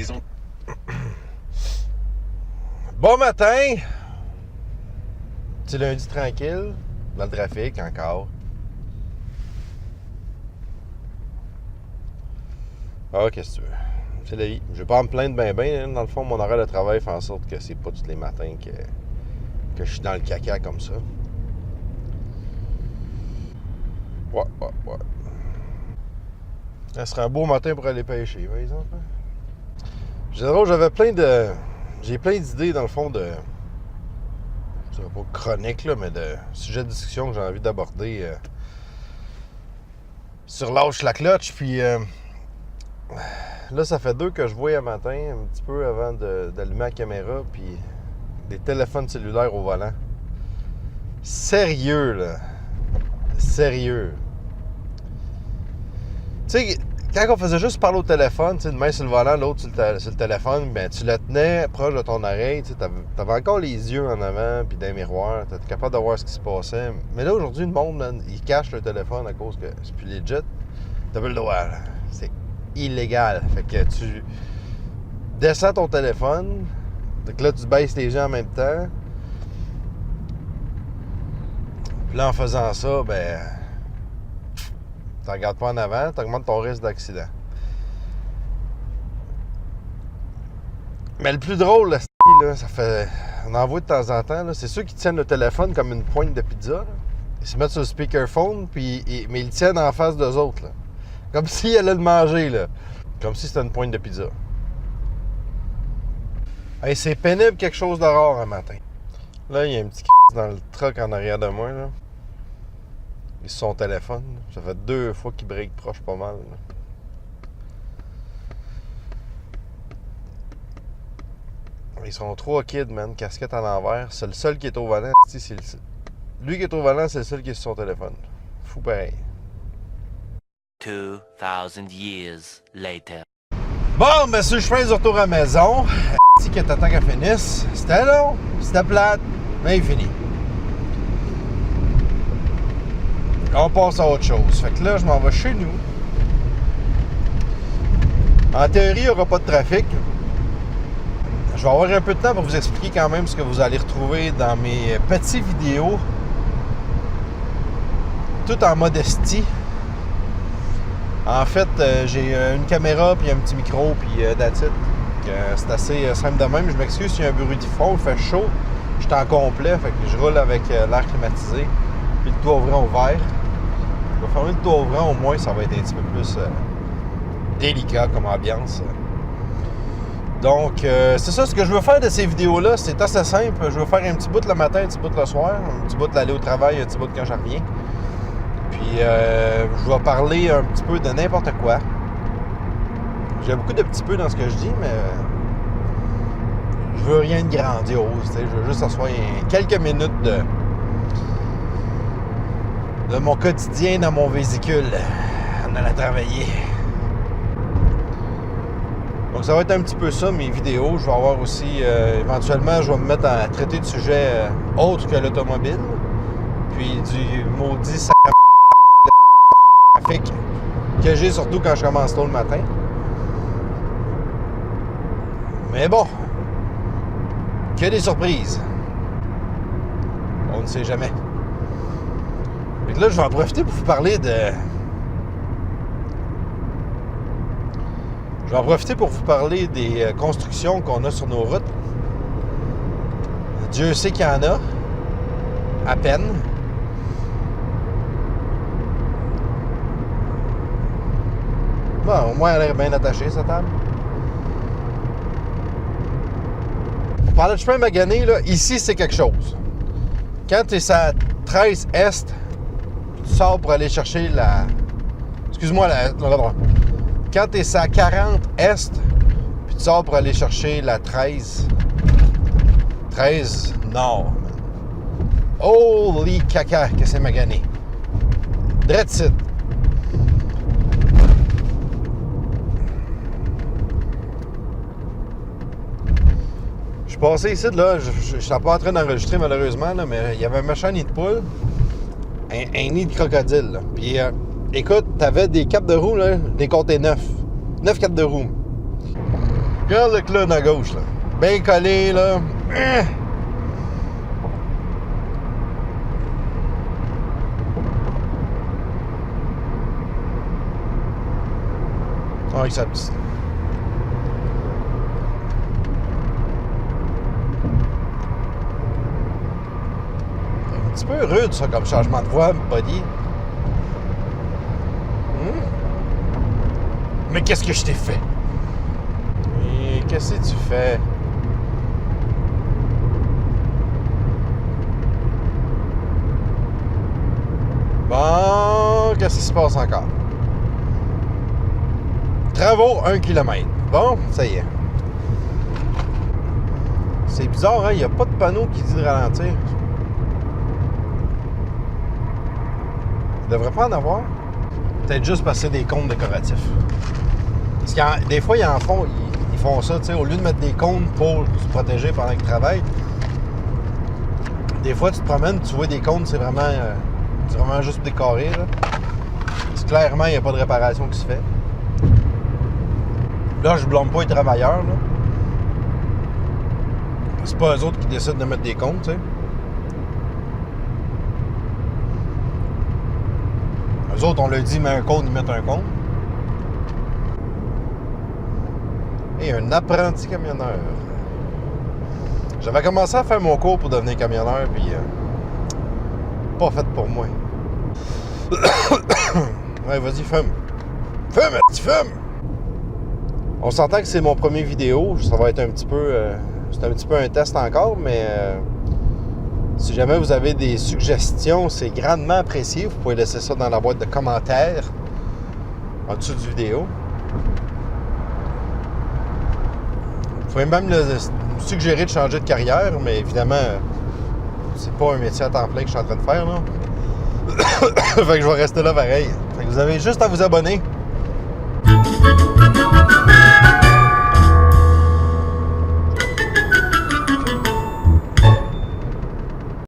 les ondes. Bon matin! Petit lundi tranquille, dans le trafic encore. Ah, qu'est-ce que tu veux? C'est la vie. Je vais pas me plaindre ben. Dans le fond, mon horaire de travail fait en sorte que c'est pas tous les matins que je suis dans le caca comme ça. Ouais. Ça serait un beau matin pour aller pêcher, par exemple. J'ai plein d'idées, dans le fond, je dirais pas chronique, là, mais de sujets de discussion que j'ai envie d'aborder sur Lâche la Cloche. Puis là, ça fait 2 que je vois un matin, un petit peu avant d'allumer la caméra, puis des téléphones cellulaires au volant. Sérieux, là. Sérieux. Tu sais, quand on faisait juste parler au téléphone, tu sais, une main sur le volant, l'autre sur le téléphone, ben tu le tenais proche de ton oreille, tu sais, t'avais encore les yeux en avant, puis dans les miroirs, t'étais capable de voir ce qui se passait. Mais là, aujourd'hui, le monde, man, il cache le téléphone à cause que c'est plus legit. T'as pas le droit, là. C'est illégal. Fait que tu descends ton téléphone, donc là, tu baisses les yeux en même temps. Puis là, en faisant ça, ben... tu regardes pas en avant, tu augmentes ton risque d'accident. Mais le plus drôle, là, ça fait... On en voit de temps en temps, là, c'est ceux qui tiennent le téléphone comme une pointe de pizza. Là. Ils se mettent sur le speakerphone, mais ils le tiennent en face d'eux autres. Là. Comme s'ils allaient le manger. Là. Comme si c'était une pointe de pizza. Hey, c'est pénible quelque chose de rare un matin. Là, il y a un petit dans le truck en arrière de moi. Là. Il est sur son téléphone. Ça fait 2 fois qu'il break proche pas mal. Là. Ils sont 3 kids, man. Casquette à l'envers. C'est le seul qui est au volant. Lui qui est au volant, c'est le seul qui est sur son téléphone. Fou pareil. 2000 years later. Bon, ben sur le chemin du retour à la maison, qui t'attend qu'elle finisse. C'était long, c'était plate, mais il finit. On passe à autre chose. Fait que là, je m'en vais chez nous. En théorie, il n'y aura pas de trafic. Je vais avoir un peu de temps pour vous expliquer quand même ce que vous allez retrouver dans mes petites vidéos. Tout en modestie. En fait, j'ai une caméra, puis un petit micro, puis that's it. C'est assez simple de même. Je m'excuse s'il y a un bruit de fond, il fait chaud. Je suis en complet, fait que je roule avec l'air climatisé. Puis le toit ouvrant ouvert. Je vais fermer le toit ouvrant, au moins ça va être un petit peu plus délicat comme ambiance. Donc, c'est ça, ce que je veux faire de ces vidéos-là, c'est assez simple. Je veux faire un petit bout le matin, un petit bout le soir, un petit bout d'aller au travail, un petit bout quand je reviens. Puis, je vais parler un petit peu de n'importe quoi. J'ai beaucoup de petits peu dans ce que je dis, mais je veux rien de grandiose. Je veux juste asseoir quelques minutes de mon quotidien dans mon vésicule en allant travailler. Donc ça va être un petit peu ça, mes vidéos. Je vais avoir aussi, éventuellement, je vais me mettre à traiter de sujets autres que l'automobile. Puis du maudit trafic que j'ai surtout quand je commence tôt le matin. Mais bon, que des surprises. On ne sait jamais. Fait que là, je vais en profiter pour vous parler de... Je vais en profiter pour vous parler des constructions qu'on a sur nos routes. Dieu sait qu'il y en a. À peine. Bon, au moins, elle a l'air bien attachée, cette table. On parlait de chemin magané, là. Ici, c'est quelque chose. Quand tu es à 13 Est, tu sors pour aller chercher la... Excuse-moi, quand tu es à 40 Est, puis tu sors pour aller chercher la 13 Nord. Holy caca que c'est magané. Drette site. Je suis passé ici, là, je n'étais pas en train d'enregistrer malheureusement, là, mais il y avait un méchant nid de poule, un nid de crocodile. Là. Puis écoute, t'avais des capes de roue, là, des comptés 9 capes de roue. Regarde le clown à gauche, là. Bien collé, là. Ah, avec sa petite. Un petit peu rude, ça, comme changement de voie, buddy. Mais qu'est-ce que je t'ai fait? Et qu'est-ce que tu fais? Bon, qu'est-ce qui se passe encore? Travaux, 1 km. Bon, ça y est. C'est bizarre, hein? Il n'y a pas de panneau qui dit de ralentir. Il devrait pas en avoir. Peut-être juste passer des cônes décoratifs. Parce que des fois, ils font ça, tu sais, au lieu de mettre des cônes pour se protéger pendant qu'ils travaillent. Des fois, tu te promènes, tu vois des cônes, c'est vraiment juste décoré, là. Parce que clairement, il n'y a pas de réparation qui se fait. Là, je blâme pas les travailleurs, là. C'est pas eux autres qui décident de mettre des cônes, tu sais. Eux autres, on leur dit, mets un cône, ils mettent un cône. Et un apprenti camionneur. J'avais commencé à faire mon cours pour devenir camionneur, puis pas fait pour moi. Ouais, vas-y, fume. Fume, tu fumes! On s'entend que c'est mon premier vidéo. Ça va être un petit peu... c'est un petit peu un test encore, mais si jamais vous avez des suggestions, c'est grandement apprécié. Vous pouvez laisser ça dans la boîte de commentaires en dessous du vidéo. Vous pouvez même me suggérer de changer de carrière, mais évidemment, c'est pas un métier à temps plein que je suis en train de faire, là. Fait que je vais rester là pareil. Fait que vous avez juste à vous abonner.